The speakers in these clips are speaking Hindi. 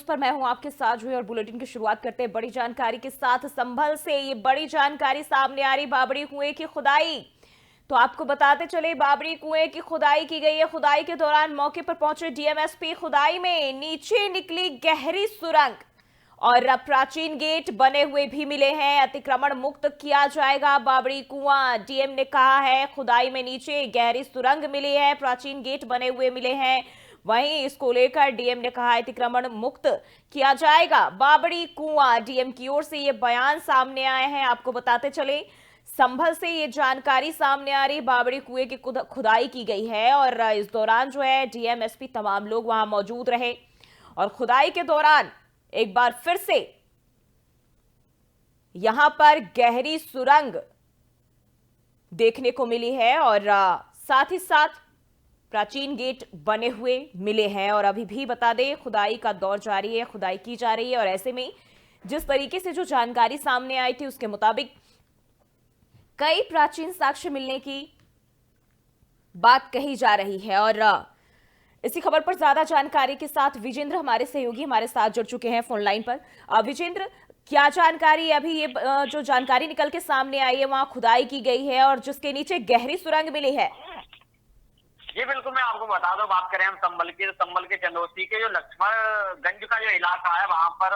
न्यूज पर मैं हूं आपके साथ हुई और बुलेटिन की शुरुआत करते हैं बड़ी जानकारी के साथ। संभल से ये बड़ी जानकारी सामने आ रही, बाबरी कुएं की खुदाई। तो आपको बताते चले, बाबरी कुएं की खुदाई की गई है। खुदाई के दौरान मौके पर पहुंचे डीएमएसपी, खुदाई में नीचे निकली गहरी सुरंग और प्राचीन गेट बने हुए भी मिले हैं। अतिक्रमण मुक्त किया जाएगा बाबरी कुआं, डीएम ने कहा है। खुदाई में नीचे गहरी सुरंग मिली है, प्राचीन गेट बने हुए मिले हैं। वहीं इसको लेकर डीएम ने कहा अतिक्रमण मुक्त किया जाएगा बाबरी कुआं। डीएम की ओर से ये बयान सामने आए हैं। आपको बताते चले, संभल से ये जानकारी सामने आ रही, बाबरी कुएं की खुदाई की गई है और इस दौरान जो है डीएम एसपी तमाम लोग वहां मौजूद रहे और खुदाई के दौरान एक बार फिर से यहां पर गहरी सुरंग देखने को मिली है और साथ ही साथ प्राचीन गेट बने हुए मिले हैं। और अभी भी बता दें, खुदाई का दौर जारी है, खुदाई की जा रही है और ऐसे में जिस तरीके से जो जानकारी सामने आई थी उसके मुताबिक कई प्राचीन साक्ष्य मिलने की बात कही जा रही है। और इसी खबर पर ज्यादा जानकारी के साथ विजेंद्र हमारे सहयोगी हमारे साथ जुड़ चुके हैं फोन लाइन पर। विजेंद्र, क्या जानकारी है अभी? ये जो जानकारी निकल के सामने आई है, वहां खुदाई की गई है और जिसके नीचे गहरी सुरंग मिली है। जी बिल्कुल, मैं आपको बता दूं, बात करें हम संभल की, तो संभल के चंदौसी के जो लक्ष्मणगंज का जो इलाका है, वहां पर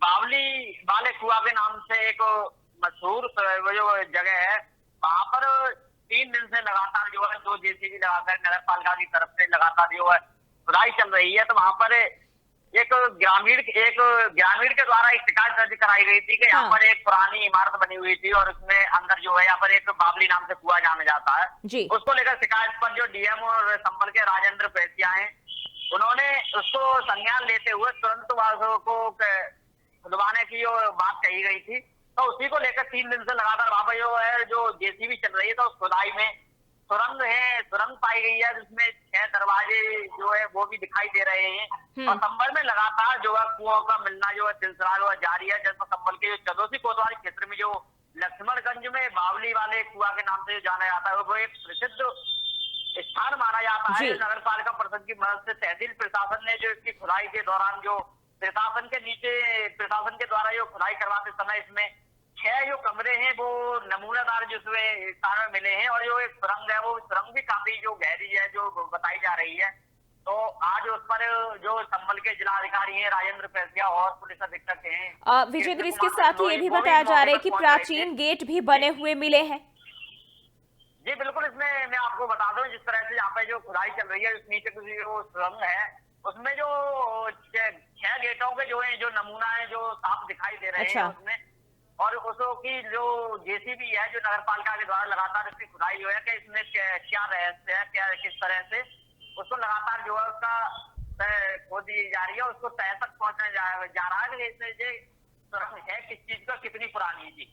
बावली वाले कुआ के नाम से एक मशहूर जो जगह है, वहां पर 3 दिन से लगातार जो है 2 जेसीबी लगाकर नगर पालिका की तरफ से लगातार जो है खुदाई चल रही है। तो वहां पर एक ग्रामीण के द्वारा एक शिकायत दर्ज कराई गई थी कि यहाँ पर एक पुरानी इमारत बनी हुई थी और उसमें अंदर जो है यहाँ पर एक बावली नाम से कुआं जाना जाता है जी। उसको लेकर शिकायत पर जो डीएम और संभल के राजेंद्र पैसिया हैं, उन्होंने उसको संज्ञान लेते हुए तुरंत वालों को खुदवाने की जो बात कही गई थी, तो उसी को लेकर 3 दिन से लगातार वहां पर जो है जो जेसीबी चल रही है, तो उस खुदाई में सुरंग पाई गई है जिसमें 6 दरवाजे जो है वो भी दिखाई दे रहे हैं। और संभल में लगातार जो है कुओं का मिलना जो है सिलसिला जो है जारी है। जैसे संभल के चंदौसी कोतवाली क्षेत्र में जो लक्ष्मणगंज में बावली वाले कुआ के नाम से जो जाना जाता है, वो एक प्रसिद्ध स्थान माना जाता है। नगर पालिका परिषद की मदद से तहसील प्रशासन ने जो इसकी खुदाई के दौरान जो प्रशासन के द्वारा जो खुदाई करवाते समय इसमें 6 जो कमरे हैं वो नमूनादार जिसमें स्थान में मिले हैं और जो एक सुरंग है वो सुरंग भी काफी जो गहरी है जो बताई जा रही है। तो आज उस पर जो संभल के जिलाधिकारी हैं राजेंद्र पैसिया और पुलिस अधीक्षक हैं विजेंद्र, इसके साथ ही ये भी बताया जा रहा है कि प्राचीन गेट भी बने हुए मिले हैं। जी बिल्कुल, इसमें मैं आपको बता दूं, जिस तरह से यहाँ पे जो खुदाई चल रही है उस नीचे जो सुरंग है उसमें जो 6 गेटों के जो नमूना है जो साफ दिखाई दे रहे हैं उसमें, और उसो की जो जेसीबी है जो नगर पालिका के द्वारा लगातार इसकी खुदाई जो है कि इसमें क्या रहस्य है, क्या किस तरह से उसको लगातार जो है उसका खोज दी जा रही है, उसको तय तक पहुंचाया जा रहा है कि सुरंग है किस चीज का, कितनी पुरानी है। जी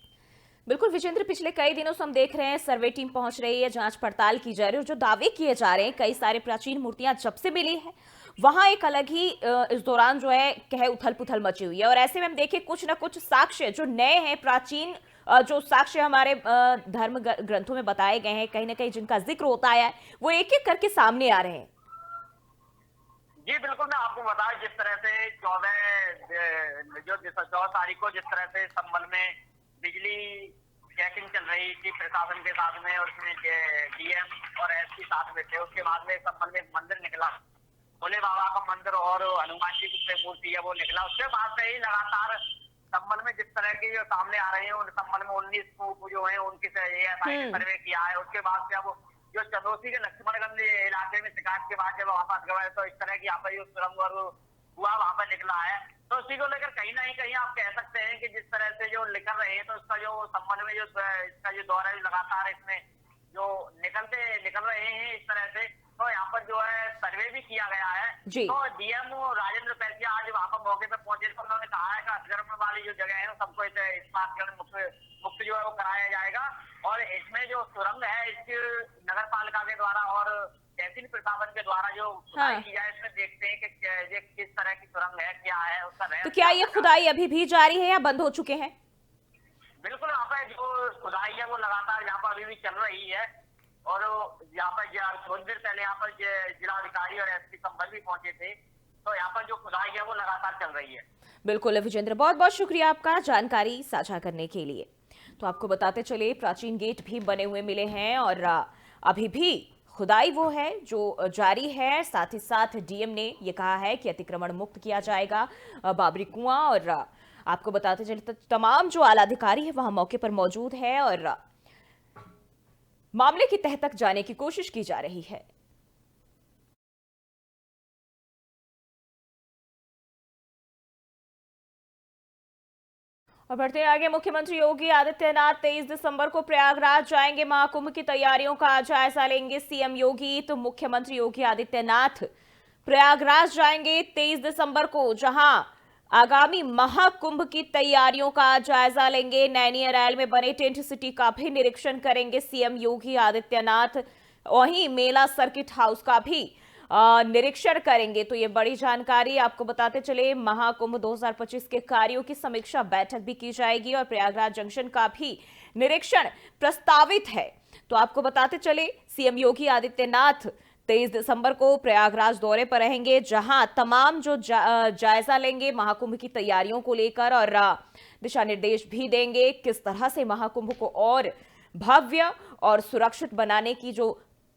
बिल्कुल विजेंद्र, पिछले कई दिनों से हम देख रहे हैं सर्वे टीम पहुंच रही है, जांच पड़ताल की जा रही है और जो दावे किए जा रहे हैं, कई सारे प्राचीन मूर्तियां जब से मिली है वहां एक अलग ही इस दौरान जो है कह उथल पुथल मची हुई है। और ऐसे में हम देखें कुछ ना कुछ साक्ष्य जो नए हैं, प्राचीन जो साक्ष्य हमारे धर्म ग्रंथों में बताए गए हैं, कहीं ना कहीं जिनका जिक्र होता है, वो एक एक करके सामने आ रहे हैं। जी बिल्कुल, मैं आपको बताऊं, जिस तरह से 14 तारीख को जिस तरह से संभल में बिजली चेकिंग चल रही थी प्रशासन के साथ में और उसमें डीएम और एसपी साथ में थे, उसके बाद में संभल में एक मंदिर निकला, भोले बाबा का मंदिर और हनुमान जी की मूर्ति है वो निकला। उसके बाद से ही लगातार संभल में जिस तरह के जो सामने आ रहे हैं, उन संभल में 19 को जो है उनकी सर्वे किया है। उसके बाद से अब जो चंदौसी के लक्ष्मणगंज इलाके में शिकायत के बाद जब वापस गए तो इस तरह की यहाँ पर जो सुरंग और हुआ वहां पर निकला है, तो उसी को लेकर कहीं ना कहीं आप कह सकते हैं कि जिस तरह से जो निकल रहे हैं, तो इसका जो संबंध में जो इसका जो दौर है लगातार इसमें जो निकल रहे हैं इस तरह से, तो यहाँ पर जो है सर्वे भी किया गया है। तो डीएम राजेंद्र पैसिया आज वहां पर मौके पर पहुंचे तो उन्होंने कहा है कि अतिक्रमण वाली जो जगह है सबको स्मार्टकरण मुक्त जो है वो कराया जाएगा और इसमें जो सुरंग है इसकी नगर पालिका के द्वारा और तहसील प्रशासन के द्वारा जो खुदाई की जाए, इसमें देखते हैं कि किस तरह की सुरंग है, क्या है उसका। तो क्या ये खुदाई अभी भी जारी है या बंद हो चुके हैं? बिल्कुल, यहाँ पे जो खुदाई है वो लगातार यहाँ पर अभी भी चल रही है और यहाँ पर थोड़ी देर पहले यहाँ पर जिलाधिकारी और एसपी संभल भी पहुंचे थे, तो यहाँ पर जो खुदाई कार्रवाई है वो लगातार चल रही है। बिल्कुल विजेंद्र, बहुत बहुत शुक्रिया आपका जानकारी साझा करने के लिए। तो आपको बताते चले प्राचीन गेट भी बने हुए मिले हैं और अभी भी खुदाई वो है जो जारी है। साथ ही साथ डीएम ने ये कहा है कि अतिक्रमण मुक्त किया जाएगा बाबरी कुआं। और आपको बताते चले तमाम जो आला अधिकारी है वहां मौके पर मौजूद है और मामले की तह तक जाने की कोशिश की जा रही है। और बढ़ते आगे, मुख्यमंत्री योगी आदित्यनाथ 23 दिसंबर को प्रयागराज जाएंगे। महाकुंभ की तैयारियों का जायजा लेंगे सीएम योगी। तो मुख्यमंत्री योगी आदित्यनाथ प्रयागराज जाएंगे 23 दिसंबर को, जहां आगामी महाकुंभ की तैयारियों का जायजा लेंगे। नैनी अरैल में बने टेंट सिटी का भी निरीक्षण करेंगे सीएम योगी आदित्यनाथ। वहीं मेला सर्किट हाउस का भी निरीक्षण करेंगे। तो ये बड़ी जानकारी आपको बताते चले, महाकुंभ 2025 के कार्यों की समीक्षा बैठक भी की जाएगी और प्रयागराज जंक्शन का भी निरीक्षण प्रस्तावित है। तो आपको बताते चले, सीएम योगी आदित्यनाथ 23 दिसंबर को प्रयागराज दौरे पर रहेंगे, जहां तमाम जो जायजा लेंगे महाकुंभ की तैयारियों को लेकर और दिशा निर्देश भी देंगे किस तरह से महाकुंभ को और भव्य और सुरक्षित बनाने की जो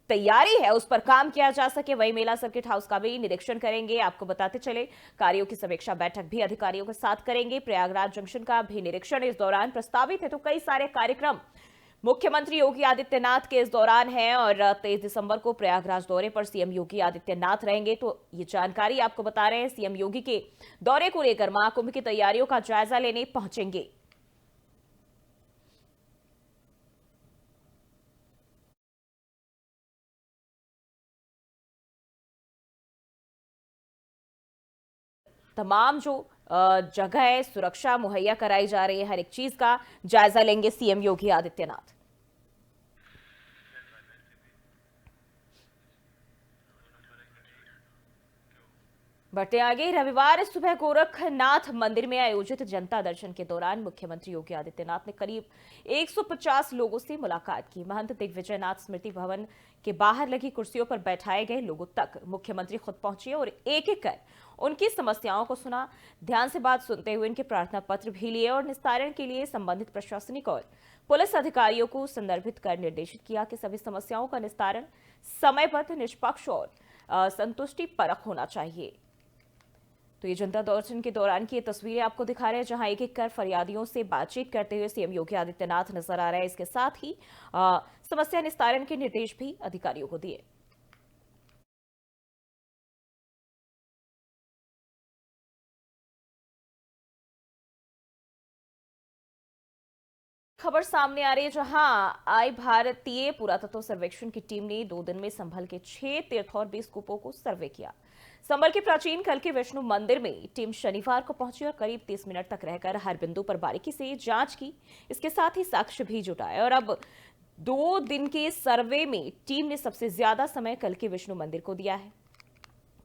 तैयारी है उस पर काम किया जा सके। वही मेला सर्किट हाउस का भी निरीक्षण करेंगे। आपको बताते चले, कार्यों की समीक्षा बैठक भी अधिकारियों के साथ करेंगे। प्रयागराज जंक्शन का भी निरीक्षण इस दौरान प्रस्तावित है। तो कई सारे कार्यक्रम मुख्यमंत्री योगी आदित्यनाथ के इस दौरान है और 23 दिसंबर को प्रयागराज दौरे पर सीएम योगी आदित्यनाथ रहेंगे। तो ये जानकारी आपको बता रहे हैं, सीएम योगी के दौरे को लेकर महाकुंभ की तैयारियों का जायजा लेने पहुंचेंगे। तमाम जो जगह है सुरक्षा मुहैया कराई जा रही है, हर एक चीज का जायजा लेंगे सीएम योगी आदित्यनाथ। बढ़ते आगे, रविवार सुबह गोरखनाथ मंदिर में आयोजित जनता दर्शन के दौरान मुख्यमंत्री योगी आदित्यनाथ ने करीब 150 लोगों से मुलाकात की। महंत दिग्विजयनाथ स्मृति भवन के बाहर लगी कुर्सियों पर बैठाए गए लोगों तक मुख्यमंत्री खुद पहुंचे और एक एक कर उनकी समस्याओं को सुना। ध्यान से बात सुनते हुए इनके प्रार्थना पत्र भी लिए और निस्तारण के लिए संबंधित प्रशासनिक और पुलिस अधिकारियों को संदर्भित कर निर्देशित किया कि सभी समस्याओं का निस्तारण समयबद्ध, निष्पक्ष और संतुष्टि परक होना चाहिए। तो ये जनता दर्शन के दौरान की ये तस्वीरें आपको दिखा रहे हैं, जहां एक एक कर फरियादियों से बातचीत करते हुए सीएम योगी आदित्यनाथ नजर आ रहे हैं। इसके साथ ही समस्या निस्तारण के निर्देश भी अधिकारियों को दिए। खबर सामने आ रही है, जहां आई भारतीय पुरातत्व सर्वेक्षण की टीम ने 2 दिन में संभल के 6 तीर्थ और 20 कूपों को सर्वे किया। संभल के प्राचीन कल के विष्णु मंदिर में टीम शनिवार को पहुंची और करीब 30 मिनट तक रहकर हर बिंदु पर बारीकी से जांच की। इसके साथ ही साक्ष्य भी जुटाए और अब 2 दिन के सर्वे में टीम ने सबसे ज्यादा समय कल के विष्णु मंदिर को दिया है।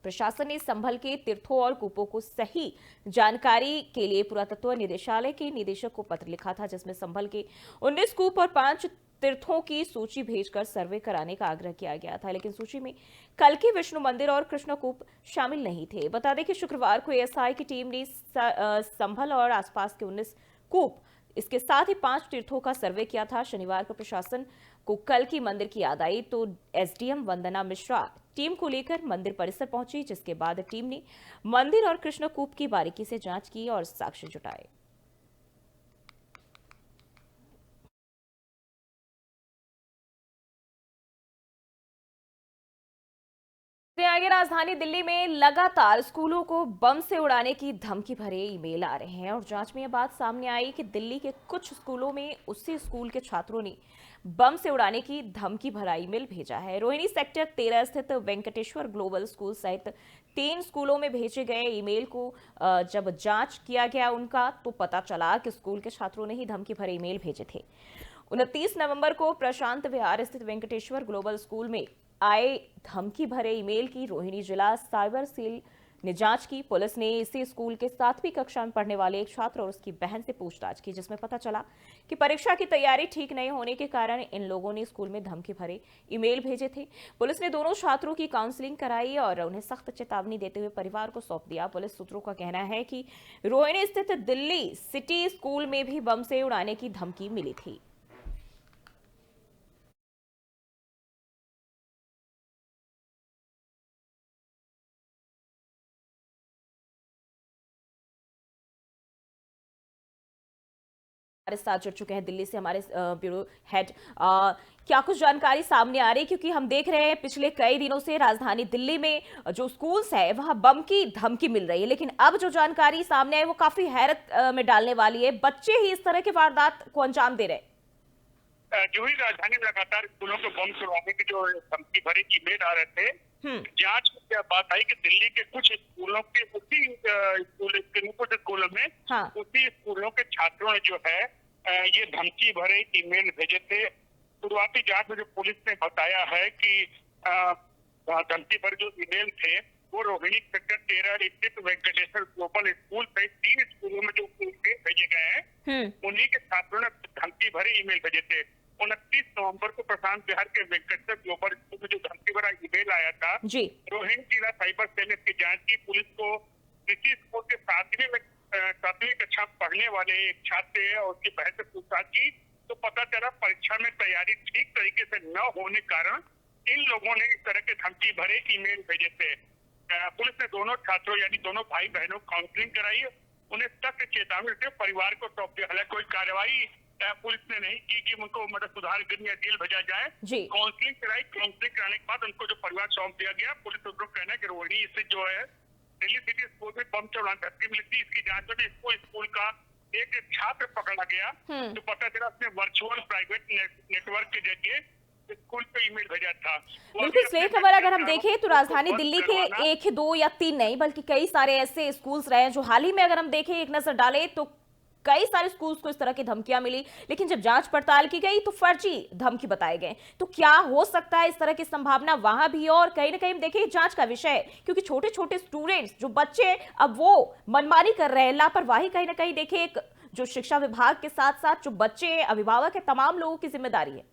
प्रशासन ने संभल के तीर्थों और कूपों को सही जानकारी के लिए पुरातत्व निदेशालय के निदेशक को पत्र लिखा था, जिसमें संभल के 19 कूप और 5 तीर्थों की सूची भेजकर सर्वे कराने का आग्रह किया गया था, लेकिन सूची में कल के विष्णु मंदिर और कृष्ण कूप शामिल नहीं थे। बता दें कि शुक्रवार को एएसआई की टीम ने संभल और आसपास के 19 कूप, इसके साथ ही 5 तीर्थों का सर्वे किया था। शनिवार को प्रशासन को कल की मंदिर की याद आई तो एसडीएम वंदना मिश्रा टीम को लेकर मंदिर परिसर पहुंची, जिसके बाद टीम ने मंदिर और कृष्ण कूप की बारीकी से जांच की और साक्ष्य जुटाए। आगे, राजधानी दिल्ली में लगातार स्कूलों को बम से उड़ाने की धमकी भरे ईमेल आ रहे हैं और जांच में यह बात सामने आई कि दिल्ली के कुछ स्कूलों में उसी स्कूल के छात्रों ने बम से उड़ाने की धमकी भरा ईमेल भेजा है। रोहिणी सेक्टर 13 स्थित वेंकटेश्वर ग्लोबल स्कूल सहित 3 स्कूलों में भेजे गए ईमेल को जब जांच किया गया उनका, तो पता चला कि स्कूल के छात्रों ने ही धमकी भरे ईमेल भेजे थे। 29 नवंबर को प्रशांत विहार स्थित वेंकटेश्वर ग्लोबल स्कूल में आए धमकी भरे ईमेल की रोहिणी जिला साइबर सेल ने जांच की। पुलिस ने इसी स्कूल के 7वीं कक्षा में पढ़ने वाले एक छात्र और उसकी बहन से पूछताछ की, जिसमें पता चला कि परीक्षा की तैयारी ठीक नहीं होने के कारण इन लोगों ने स्कूल में धमकी भरे ईमेल भेजे थे। पुलिस ने दोनों छात्रों की काउंसलिंग कराई और उन्हें सख्त चेतावनी देते हुए परिवार को सौंप दिया। पुलिस सूत्रों का कहना है कि रोहिणी स्थित दिल्ली सिटी स्कूल में भी बम से उड़ाने की धमकी मिली थी। हमारे साथ जुड़ चुके हैं दिल्ली से हमारे ब्यूरो हेड। क्या कुछ जानकारी सामने आ रही है, क्योंकि हम देख रहे हैं पिछले कई दिनों से राजधानी दिल्ली में जो स्कूल्स है वहां बम की धमकी मिल रही है, लेकिन अब जो जानकारी सामने आई वो काफी हैरत में डालने वाली है। बच्चे ही इस तरह की वारदात को अंजाम दे रहे। जो ही राजधानी में लगातार स्कूलों को बम छुड़वाने की जो धमकी भरे ईमेल आ रहे थे, जांच में क्या बात आई कि दिल्ली के कुछ स्कूलों के उसी कुछ स्कूलों में उसी स्कूलों के छात्रों ने जो है ये धमकी भरे ईमेल भेजे थे। शुरुआती जांच में जो पुलिस ने बताया है कि धमकी भरे जो ईमेल थे वो रोहिणी सेक्टर 13 स्थित वेंकटेश्वर ग्लोबल स्कूल से 3 स्कूलों में जो भेजे गए हैं उन्हीं के छात्रों ने धमकी भरे ईमेल भेजे थे। 29 नवंबर को प्रशांत बिहार के वेंकटेश्वर ग्लोबल स्कूल में जो धमकी भरा ईमेल आया था, रोहिणी जिला साइबर सेल ने इसकी जांच की। पुलिस को इसी स्कूल के 7वीं कक्षा पढ़ने वाले एक छात्र और उसकी बहन से पूछताछ की तो पता चला परीक्षा में तैयारी ठीक तरीके से न होने कारण इन लोगों ने इस तरह के धमकी भरे ईमेल भेजे थे। पुलिस ने दोनों छात्रों यानी दोनों भाई बहनों को काउंसलिंग कराई, उन्हें सख्त चेतावनी देते परिवार को सौंप दिया। हालांकि कोई कार्रवाई पुलिस ने नहीं की कि उनको मतलब सुधार गृह या जेल भेजा जाए। काउंसलिंग कराई, काउंसलिंग कराने के बाद उनको जो परिवार सौंप दिया गया। पुलिस सूत्रों का कहना है कि रोहिणी इससे जो है दिल्ली सिटी स्कूल में बम से उड़ाने धमकी मिली थी। इसकी जांच में इसको स्कूल का एक छात्र पकड़ा गया तो पता चला उसने वर्चुअल प्राइवेट नेटवर्क के जरिए स्कूल पे ईमेल भेजा था। बिल्कुल सही खबर। अगर हम देखें तो राजधानी दिल्ली के 1, 2 या 3 नहीं बल्कि कई सारे ऐसे स्कूल्स रहे हैं जो हाल ही में अगर हम देखें एक नजर डालें तो कई सारे स्कूल्स को इस तरह की धमकियां मिली, लेकिन जब जांच पड़ताल की गई तो फर्जी धमकी बताए गए। तो क्या हो सकता है इस तरह की संभावना वहां भी, और कहीं ना कहीं देखिए जांच का विषय है, क्योंकि छोटे छोटे स्टूडेंट्स जो बच्चे अब वो मनमानी कर रहे हैं, लापरवाही कहीं ना कहीं देखिए एक जो शिक्षा विभाग के साथ साथ जो बच्चे अभिभावक है तमाम लोगों की जिम्मेदारी है।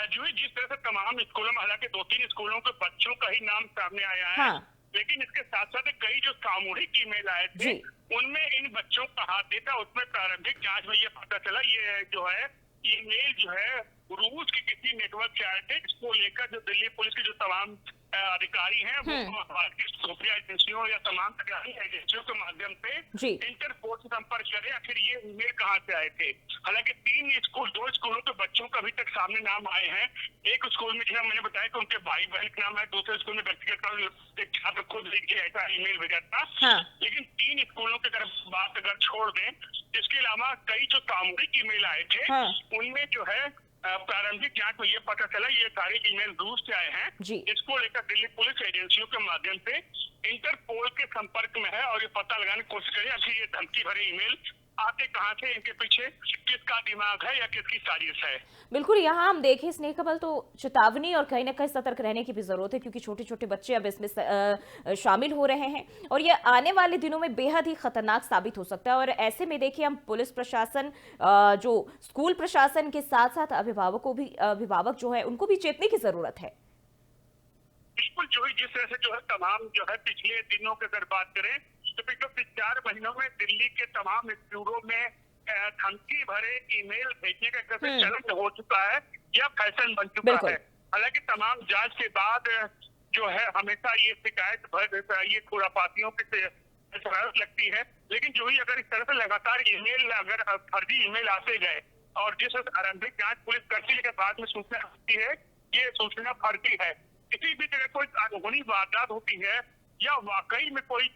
जो जिस तरह से तमाम स्कूलों में, हालांकि 2-3 स्कूलों के बच्चों का ही नाम सामने आया है, लेकिन इसके साथ साथ कई जो सामूहिक ईमेल आए थे उनमें इन बच्चों का हाथ देता। उसमें प्रारंभिक जांच में ये पता चला ये जो है ईमेल जो है रूस के किसी नेटवर्क से आए थे। इसको लेकर जो दिल्ली पुलिस के जो तमाम अधिकारी हैं वो खुफिया एजेंसियों या तमाम सरकारी एजेंसियों के माध्यम से इंटरपोल से संपर्क करें आखिर ये ईमेल कहाँ से आए थे। हालांकि 2 स्कूलों के बच्चों का अभी तक सामने नाम आए हैं। एक स्कूल में जैसा मैंने बताया कि उनके भाई बहन के नाम है, दूसरे स्कूल में व्यक्तिगत एक छात्र खुद लिख के ऐसा ईमेल भेजा था। लेकिन 3 स्कूलों की बात अगर छोड़ दें, इसके अलावा कई जो सामूहिक ईमेल आए थे उनमें जो है प्रारंभिक जांच में ये पता चला ये सारे ईमेल रूस से आए हैं। इसको लेकर दिल्ली पुलिस एजेंसियों के माध्यम से इंटरपोल के संपर्क में है और ये पता लगाने की कोशिश करें आखिर ये धमकी भरे ईमेल आते कहां से, इनके पीछे किसका दिमाग है या किसकी साजिश है। बिल्कुल, यहाँ हम देखें स्नेह कमल तो चेतावनी और कहीं ना कहीं सतर्क रहने की भी जरूरत है, क्योंकि छोटे छोटे बच्चे अब इसमें शामिल हो रहे हैं और ये आने वाले दिनों में बेहद ही खतरनाक साबित हो सकता है। और ऐसे में देखिए हम पुलिस प्रशासन, जो स्कूल प्रशासन के साथ साथ अभिभावक जो है उनको भी चेतने की जरूरत है। बिल्कुल, जो है जिस तरह से जो है तमाम जो है पिछले दिनों की अगर बात करें तो पिछले 4 महीनों में दिल्ली के तमाम स्कूलों में धमकी भरे ईमेल भेजने का चलन हो चुका है या फैशन बन चुका है। हालांकि तमाम जांच के बाद जो है हमेशा ये शिकायत ये खुरापातियों की शरारत लगती है, लेकिन जो ही अगर इस तरह से लगातार ईमेल अगर फर्जी ईमेल आते गए और जिस आरंभिक जांच पुलिस करती है बाद में सूचना आती है ये सूचना फर्जी है, किसी भी जगह कोई कानूनी वारदात होती है या वाकई में कोई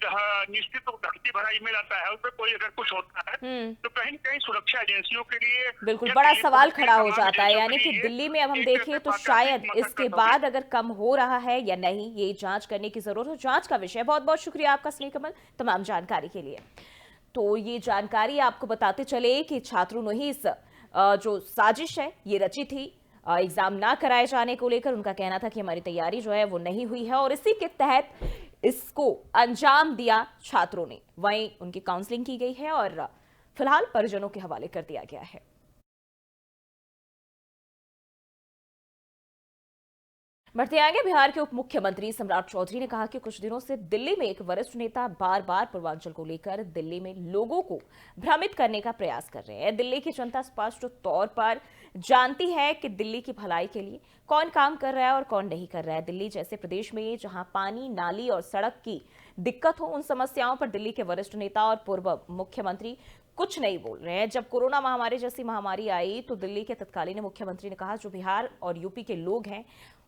निश्चित धमकी भरा ईमेल आता है, उसमें कोई अगर कुछ होता है तो कहीं न कहीं सुरक्षा एजेंसियों के लिए बिल्कुल बड़ा सवाल खड़ा हो जाता है। यानी कि दिल्ली में अब हम देखें तो शायद इसके बाद अगर कम हो रहा है या नहीं ये जांच करने की जरूरत है, जांच का विषय। बहुत बहुत शुक्रिया आपका स्नेह कमल तमाम जानकारी के लिए। तो ये जानकारी आपको बताते चले कि छात्रों ने ही इस जो साजिश है ये रची थी। एग्जाम ना कराए जाने को लेकर उनका कहना था कि हमारी तैयारी जो है वो नहीं हुई है और इसी के तहत इसको अंजाम दिया छात्रों ने। वहीं उनकी काउंसलिंग की गई है और फिलहाल परिजनों के हवाले कर दिया गया है। बढ़ते आगे, बिहार के उप मुख्यमंत्री सम्राट चौधरी ने कहा कि कुछ दिनों से दिल्ली में एक वरिष्ठ नेता बार बार पूर्वांचल को लेकर दिल्ली में लोगों को भ्रमित करने का प्रयास कर रहे हैं। दिल्ली की जनता स्पष्ट तौर पर जानती है कि दिल्ली की भलाई के लिए कौन काम कर रहा है और कौन नहीं कर रहा है। दिल्ली जैसे प्रदेश में जहां पानी, नाली और सड़क की दिक्कत हो, उन समस्याओं पर दिल्ली के वरिष्ठ नेता और पूर्व मुख्यमंत्री कुछ नहीं बोल रहे हैं। जब कोरोना महामारी जैसी महामारी आई तो दिल्ली के तत्कालीन मुख्यमंत्री ने कहा जो बिहार और यूपी के लोग हैं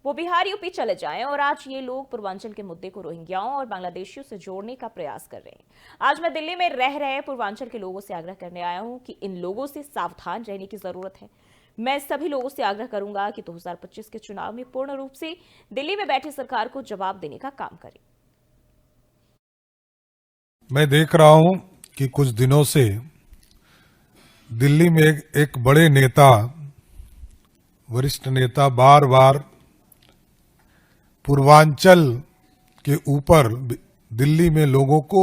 वो बिहार यूपी चले जाएं, और आज ये लोग पूर्वांचल के मुद्दे को रोहिंग्याओं और बांग्लादेशियों से जोड़ने का प्रयास कर रहे हैं। आज मैं दिल्ली में रह रहे पूर्वांचल के लोगों से आग्रह करने आया हूं कि इन लोगों से सावधान रहने की जरूरत है। मैं सभी लोगों से आग्रह करूंगा कि 2025 के चुनाव में पूर्ण रूप से दिल्ली में बैठी सरकार को जवाब देने का काम करें। मैं देख रहा हूं कि कुछ दिनों से दिल्ली में एक बड़े नेता, वरिष्ठ नेता बार बार पूर्वांचल के ऊपर दिल्ली में लोगों को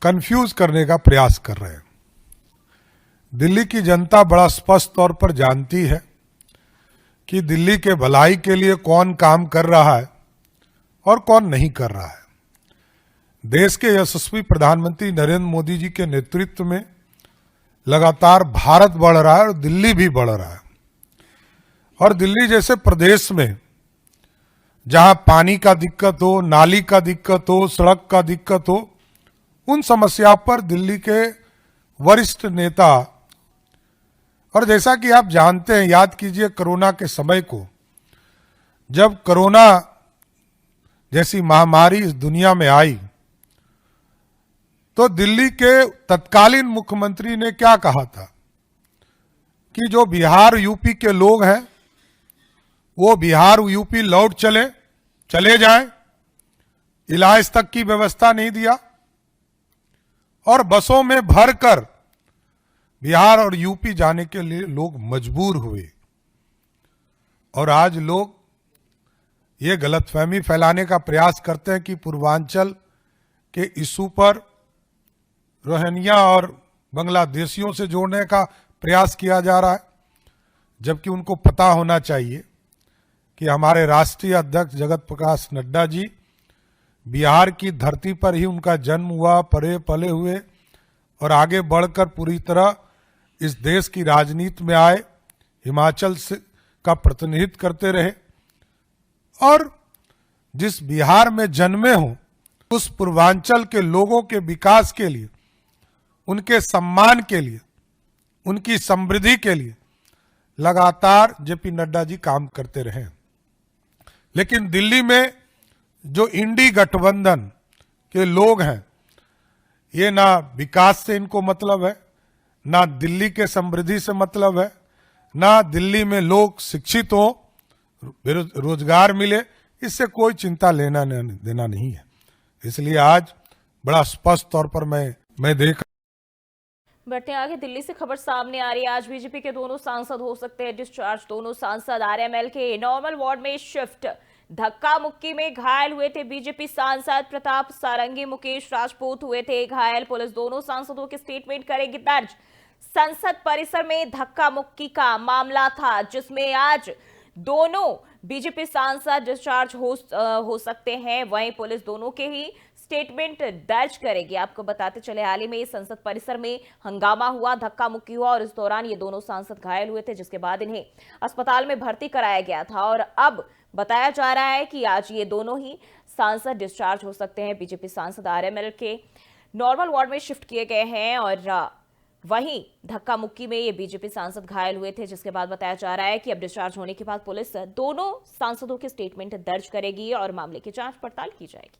कंफ्यूज करने का प्रयास कर रहे हैं। दिल्ली की जनता बड़ा स्पष्ट तौर पर जानती है कि दिल्ली के भलाई के लिए कौन काम कर रहा है और कौन नहीं कर रहा है। देश के यशस्वी प्रधानमंत्री नरेंद्र मोदी जी के नेतृत्व में लगातार भारत बढ़ रहा है और दिल्ली भी बढ़ रहा है। और दिल्ली जैसे प्रदेश में जहां पानी का दिक्कत हो, नाली का दिक्कत हो, सड़क का दिक्कत हो, उन समस्या पर दिल्ली के वरिष्ठ नेता, और जैसा कि आप जानते हैं, याद कीजिए कोरोना के समय को, जब कोरोना जैसी महामारी इस दुनिया में आई तो दिल्ली के तत्कालीन मुख्यमंत्री ने क्या कहा था कि जो बिहार यूपी के लोग हैं वो बिहार यूपी लौट चले जाएं। इलाज तक की व्यवस्था नहीं दिया और बसों में भरकर बिहार और यूपी जाने के लिए लोग मजबूर हुए। और आज लोग ये गलतफहमी फैलाने का प्रयास करते हैं कि पूर्वांचल के इशू पर रोहिंग्या और बांग्लादेशियों से जोड़ने का प्रयास किया जा रहा है, जबकि उनको पता होना चाहिए कि हमारे राष्ट्रीय अध्यक्ष जगत प्रकाश नड्डा जी बिहार की धरती पर ही उनका जन्म हुआ, पले पले हुए और आगे बढ़कर पूरी तरह इस देश की राजनीति में आए, हिमाचल से का प्रतिनिधित्व करते रहे और जिस बिहार में जन्मे हों उस पूर्वांचल के लोगों के विकास के लिए, उनके सम्मान के लिए, उनकी समृद्धि के लिए लगातार जेपी नड्डा जी काम करते रहे। लेकिन दिल्ली में जो इंडी गठबंधन के लोग हैं, ये ना विकास से इनको मतलब है, ना दिल्ली के समृद्धि से मतलब है, ना दिल्ली में लोग शिक्षित हो, रोजगार मिले, इससे कोई चिंता लेना देना नहीं है। इसलिए आज बड़ा स्पष्ट तौर पर मैं देख। बढ़ते आगे, दिल्ली से खबर सामने आ रही है। आज बीजेपी के दोनों सांसद हो सकते हैं डिस्चार्ज। दोनों सांसद आरएमएल के नॉर्मल वार्ड में शिफ्ट। धक्का मुक्की में घायल हुए थे बीजेपी सांसद प्रताप सारंगी, मुकेश राजपूत हुए थे घायल। पुलिस दोनों सांसदों के स्टेटमेंट करेगी दर्ज। संसद परिसर में धक्का मुक्की का मामला था जिसमें आज दोनों बीजेपी सांसद डिस्चार्ज हो सकते हैं। वहीं पुलिस दोनों के ही स्टेटमेंट दर्ज करेगी। आपको बताते चले, हाल ही में संसद परिसर में हंगामा हुआ, धक्का मुक्की हुआ और इस दौरान ये दोनों सांसद घायल हुए थे, जिसके बाद इन्हें अस्पताल में भर्ती कराया गया था। और अब बताया जा रहा है कि आज ये दोनों ही सांसद डिस्चार्ज हो सकते हैं। बीजेपी सांसद आरएमएल के नॉर्मल वार्ड में शिफ्ट किए गए हैं और वहीं धक्का मुक्की में ये बीजेपी सांसद घायल हुए थे, जिसके बाद बताया जा रहा है कि अब डिस्चार्ज होने के बाद पुलिस दोनों सांसदों के स्टेटमेंट दर्ज करेगी और मामले की जांच पड़ताल की जाएगी।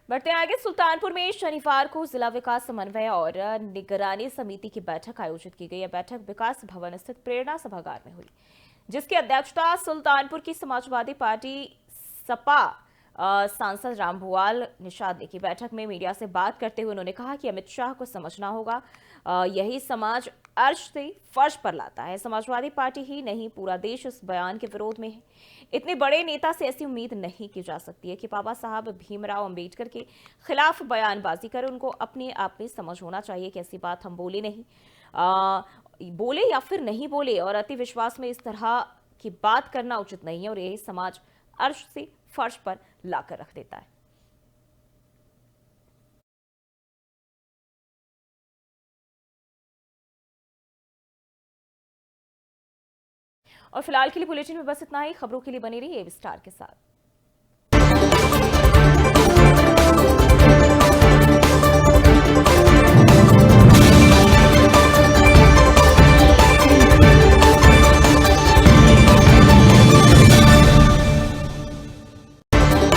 बढ़ते आगे, सुल्तानपुर में शनिवार को जिला विकास समन्वय और निगरानी समिति की बैठक आयोजित की गई। यह बैठक विकास भवन स्थित प्रेरणा सभागार में हुई, जिसकी अध्यक्षता सुल्तानपुर की समाजवादी पार्टी सपा सांसद रामभुआल निषाद ने की बैठक में मीडिया से बात करते हुए उन्होंने कहा कि अमित शाह को समझना होगा, यही समाज अर्श से फर्श पर लाता है। समाजवादी पार्टी ही नहीं, पूरा देश इस बयान के विरोध में है। इतने बड़े नेता से ऐसी उम्मीद नहीं की जा सकती है कि बाबा साहब भीमराव अंबेडकर के खिलाफ बयानबाजी करें। उनको अपने आप में समझ होना चाहिए कि ऐसी बात हम बोले नहीं, बोले या फिर नहीं बोले, और अति विश्वास में इस तरह की बात करना उचित नहीं है और यही समाज अर्श से फर्श पर लाकर रख देता है। और फिलहाल के लिए बुलेटिन में बस इतना ही। खबरों के लिए बने रहिए विस्तार के साथ।